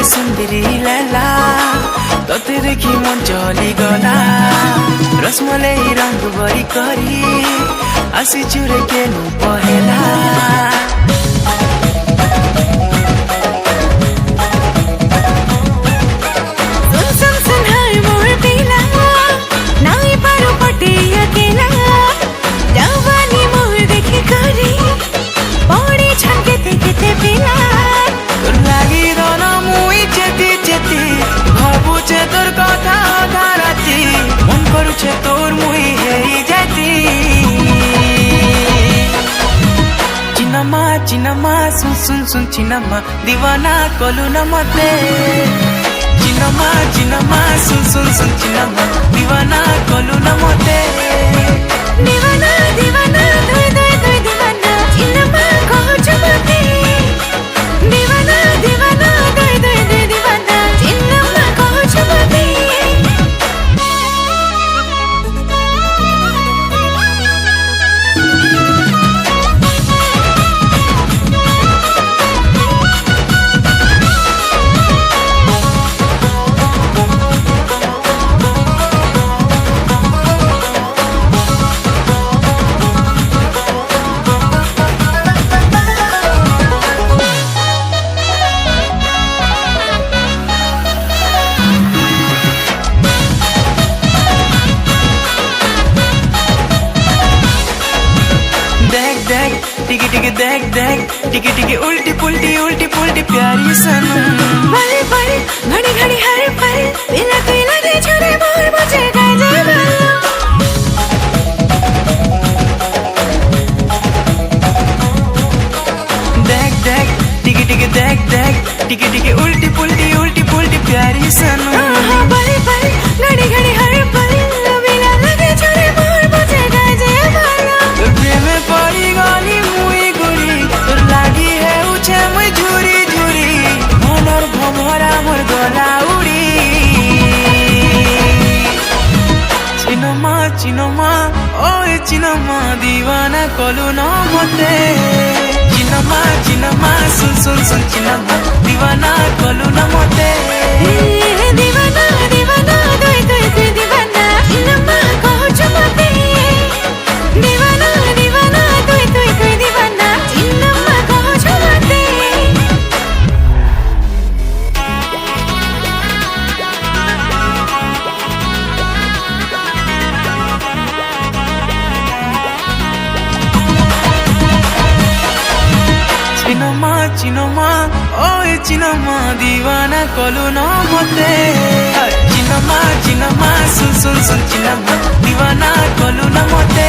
सुन्दरी लैला तते देखि मन चली गला रसमलाई रंग बरी करी आसी चुरे केनु पहेला तोर मुई हेरी जाती चिनमा चिनमा सुन सुन सुन चिनमा दीवाना कलु न मते चिनमा चिनमा सुन सुन सुन चिनमा दीवाना कलु न मते दीवाना दीवाना दोय दोय दोय दीवाना चिनमा कहछु मते दीवाना दीवाना दोय दोय दोय दीवाना चिनमा कहछु मते टिकी टिकी देख देख टिकी टिकी उल्टी पुल्टी प्यारी सनम बड़े बड़े घड़ी घड़ी हर पल बिना कोई लगे छोरे मोर मुझे गए देख देख टिकी टिकी देख देख टिकी टिकी उल्टी पुल्टी प्यारी सनम बड़े बड़े घड़ी घड़ी हर पल बिना लगे छोरे मोर मुझे गए प्रेम पड़ी गाली चिनमा ओए चिनमा दीवाना कलु न मते चिनमा चिनमा सुन सुन सुन चिनमा दीवाना कलु न मते दीवाना दीवाना दोय दोय दोय दीवाना चिनमा कहछु मते दीवाना दीवाना दोय दोय दोय दीवाना चिनमा कहछु मते चिनमा चिनमा ओए चिनमा दीवाना कलु न मते चिनमा चिनमा सुन सुन सुन चिनमा दीवाना कलु न मते